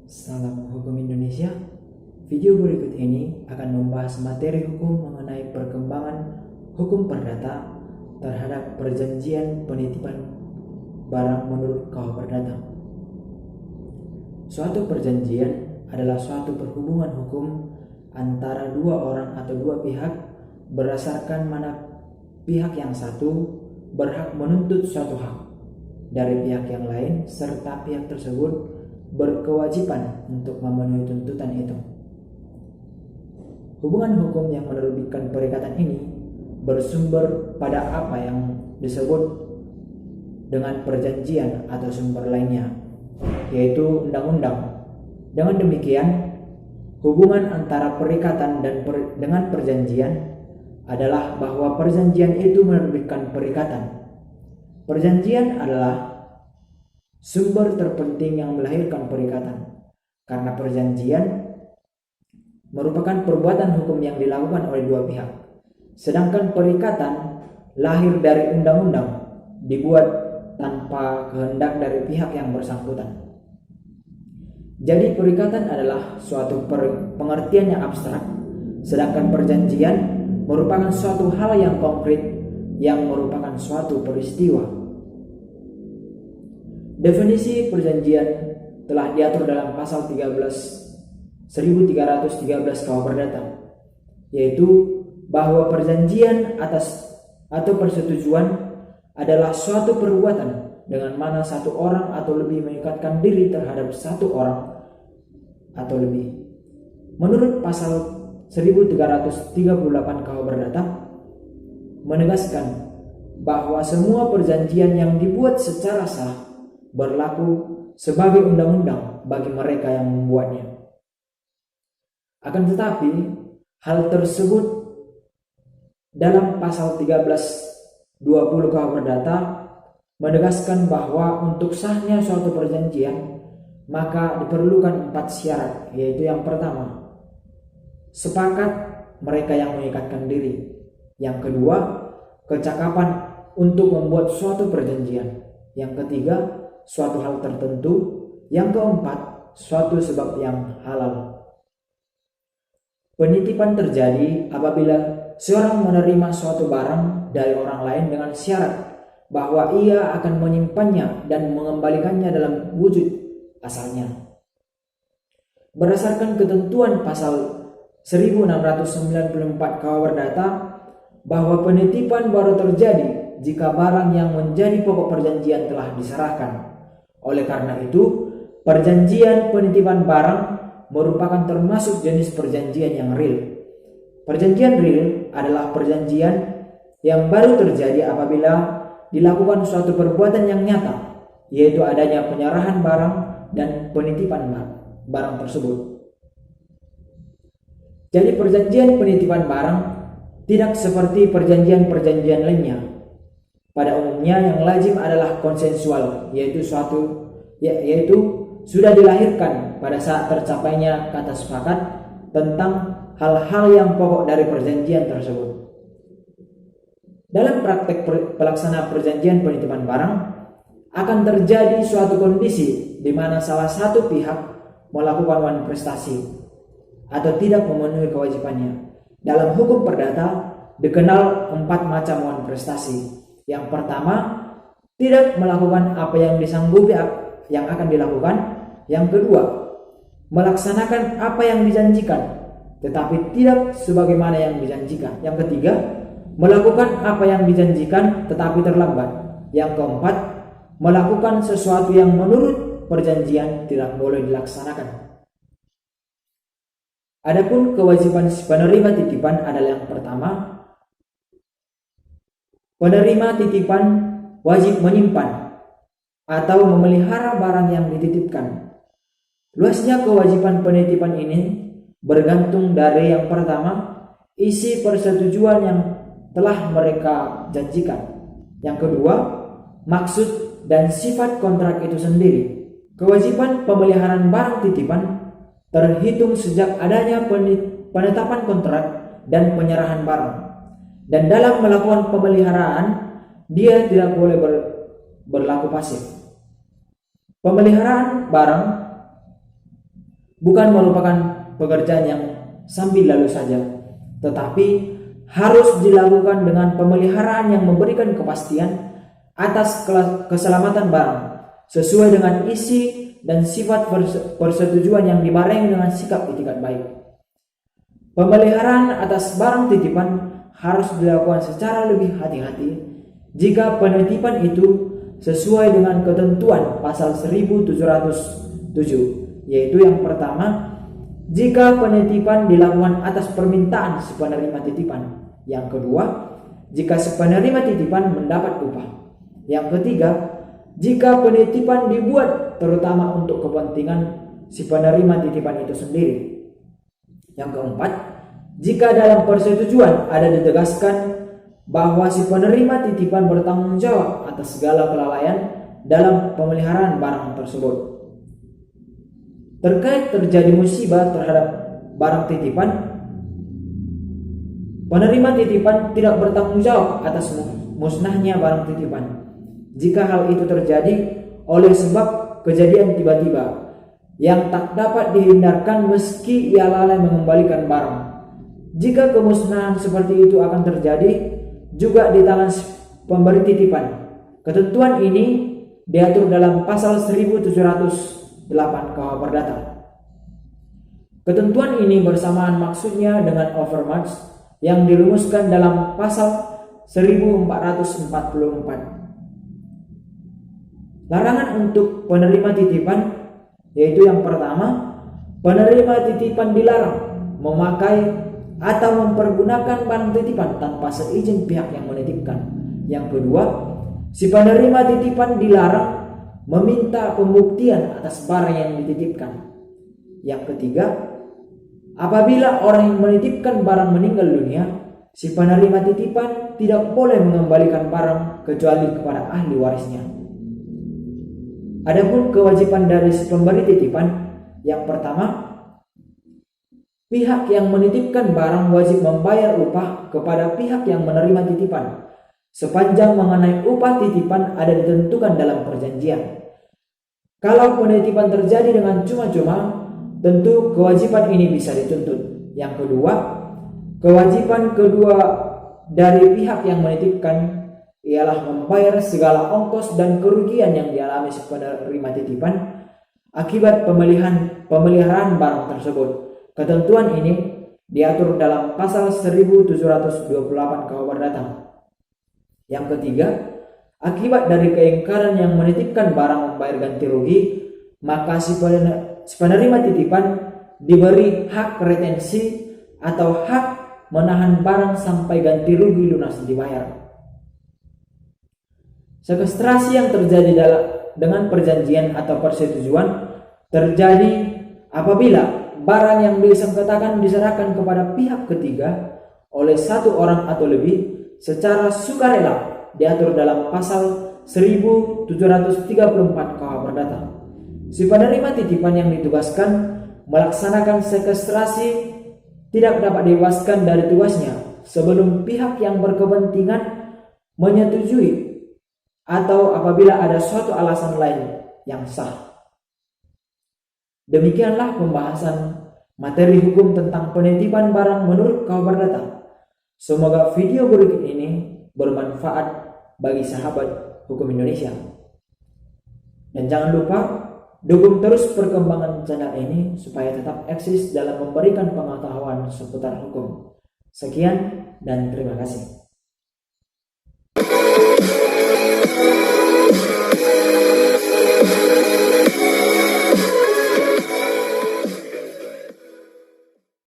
Salam Hukum Indonesia. Video berikut ini akan membahas materi hukum mengenai perkembangan hukum perdata terhadap perjanjian penitipan barang menurut KUH Perdata. Suatu perjanjian adalah suatu perhubungan hukum antara dua orang atau dua pihak berdasarkan mana pihak yang satu berhak menuntut suatu hak dari pihak yang lain serta pihak tersebut berkewajiban untuk memenuhi tuntutan itu. Hubungan hukum yang menerbitkan perikatan ini bersumber pada apa yang disebut dengan perjanjian atau sumber lainnya, yaitu undang-undang. Dengan demikian, hubungan antara perikatan dengan perjanjian adalah bahwa perjanjian itu menerbitkan perikatan. Perjanjian adalah sumber terpenting yang melahirkan perikatan, karena perjanjian merupakan perbuatan hukum yang dilakukan oleh dua pihak, sedangkan perikatan lahir dari undang-undang, dibuat tanpa kehendak dari pihak yang bersangkutan. Jadi perikatan adalah suatu pengertian yang abstrak, sedangkan perjanjian merupakan suatu hal yang konkret yang merupakan suatu peristiwa. Definisi perjanjian telah diatur dalam pasal 1313 KUH Perdata, yaitu bahwa perjanjian atas atau persetujuan adalah suatu perbuatan dengan mana satu orang atau lebih mengikatkan diri terhadap satu orang atau lebih. Menurut pasal 1338 KUH Perdata menegaskan bahwa semua perjanjian yang dibuat secara sah berlaku sebagai undang-undang bagi mereka yang membuatnya. Akan tetapi, hal tersebut dalam pasal 1320 KUH Perdata menegaskan bahwa untuk sahnya suatu perjanjian maka diperlukan 4 syarat, yaitu yang pertama, sepakat mereka yang mengikatkan diri. Yang kedua, kecakapan untuk membuat suatu perjanjian. Yang ketiga, suatu hal tertentu. Yang keempat, suatu sebab yang halal. Penitipan terjadi apabila seorang menerima suatu barang dari orang lain dengan syarat bahwa ia akan menyimpannya dan mengembalikannya dalam wujud asalnya. Berdasarkan ketentuan pasal 1694 KUH Perdata, bahwa penitipan baru terjadi jika barang yang menjadi pokok perjanjian telah diserahkan. Oleh karena itu, perjanjian penitipan barang merupakan termasuk jenis perjanjian yang real. Perjanjian real adalah perjanjian yang baru terjadi apabila dilakukan suatu perbuatan yang nyata, yaitu adanya penyerahan barang dan penitipan barang tersebut. Jadi perjanjian penitipan barang tidak seperti perjanjian-perjanjian lainnya. Pada umumnya yang lazim adalah konsensual, yaitu sudah dilahirkan pada saat tercapainya kata sepakat tentang hal-hal yang pokok dari perjanjian tersebut. Dalam praktek pelaksana perjanjian penitipan barang akan terjadi suatu kondisi di mana salah satu pihak melakukan manifestasi atau tidak memenuhi kewajibannya. Dalam hukum perdata dikenal 4 macam manifestasi. Yang pertama, tidak melakukan apa yang disanggupi yang akan dilakukan. Yang kedua, melaksanakan apa yang dijanjikan tetapi tidak sebagaimana yang dijanjikan. Yang ketiga, melakukan apa yang dijanjikan tetapi terlambat. Yang keempat, melakukan sesuatu yang menurut perjanjian tidak boleh dilaksanakan. Adapun kewajiban penerima titipan adalah yang pertama, penerima titipan wajib menyimpan atau memelihara barang yang dititipkan. Luasnya kewajiban penitipan ini bergantung dari yang pertama, isi persetujuan yang telah mereka janjikan. Yang kedua, maksud dan sifat kontrak itu sendiri. Kewajiban pemeliharaan barang titipan terhitung sejak adanya penetapan kontrak dan penyerahan barang. Dan dalam melakukan pemeliharaan, dia tidak boleh berlaku pasif. Pemeliharaan barang bukan merupakan pekerjaan yang sambil lalu saja, tetapi harus dilakukan dengan pemeliharaan yang memberikan kepastian atas keselamatan barang sesuai dengan isi dan sifat persetujuan yang dibarengi dengan sikap itikat baik. Pemeliharaan atas barang titipan harus dilakukan secara lebih hati-hati jika penitipan itu sesuai dengan ketentuan pasal 1707, yaitu yang pertama, jika penitipan dilakukan atas permintaan si penerima titipan. Yang kedua, jika si penerima titipan mendapat upah. Yang ketiga, jika penitipan dibuat terutama untuk kepentingan si penerima titipan itu sendiri. Yang keempat, jika dalam persetujuan ada ditegaskan bahwa si penerima titipan bertanggung jawab atas segala kelalaian dalam pemeliharaan barang tersebut. Terkait terjadi musibah terhadap barang titipan, penerima titipan tidak bertanggung jawab atas musnahnya barang titipan. Jika hal itu terjadi oleh sebab kejadian tiba-tiba yang tak dapat dihindarkan meski ia lalai mengembalikan barang. Jika kemusnahan seperti itu akan terjadi juga di tangan pemberi titipan. Ketentuan ini diatur dalam pasal 1708 KUH Perdata. Ketentuan ini bersamaan maksudnya dengan overmatch yang dirumuskan dalam pasal 1444. Larangan untuk penerima titipan yaitu yang pertama, penerima titipan dilarang memakai atau mempergunakan barang titipan tanpa seizin pihak yang menitipkan. Yang kedua, si penerima titipan dilarang meminta pembuktian atas barang yang dititipkan. Yang ketiga, apabila orang yang menitipkan barang meninggal dunia, si penerima titipan tidak boleh mengembalikan barang kecuali kepada ahli warisnya. Adapun kewajiban dari si pemberi titipan, yang pertama, pihak yang menitipkan barang wajib membayar upah kepada pihak yang menerima titipan sepanjang mengenai upah titipan ada ditentukan dalam perjanjian. Kalau penitipan terjadi dengan cuma-cuma, tentu kewajiban ini bisa dituntut. Yang kedua, kewajiban kedua dari pihak yang menitipkan ialah membayar segala ongkos dan kerugian yang dialami si penerima titipan akibat pemeliharaan barang tersebut. Ketentuan ini diatur dalam pasal 1728 KUH Perdata. Yang ketiga, akibat dari keingkaran yang menitipkan barang membayar ganti rugi, maka si penerima titipan diberi hak retensi atau hak menahan barang sampai ganti rugi lunas dibayar. Sekestrasi yang terjadi dengan perjanjian atau persetujuan terjadi apabila barang yang disengketakan diserahkan kepada pihak ketiga oleh satu orang atau lebih secara sukarela diatur dalam pasal 1734 KUH Perdata. Si penerima titipan yang ditugaskan melaksanakan sekestrasi tidak dapat dibebaskan dari tugasnya sebelum pihak yang berkepentingan menyetujui atau apabila ada suatu alasan lain yang sah. Demikianlah pembahasan materi hukum tentang penitipan barang menurut KUH Perdata. Semoga video berikut ini bermanfaat bagi sahabat hukum Indonesia. Dan jangan lupa dukung terus perkembangan channel ini supaya tetap eksis dalam memberikan pengetahuan seputar hukum. Sekian dan terima kasih.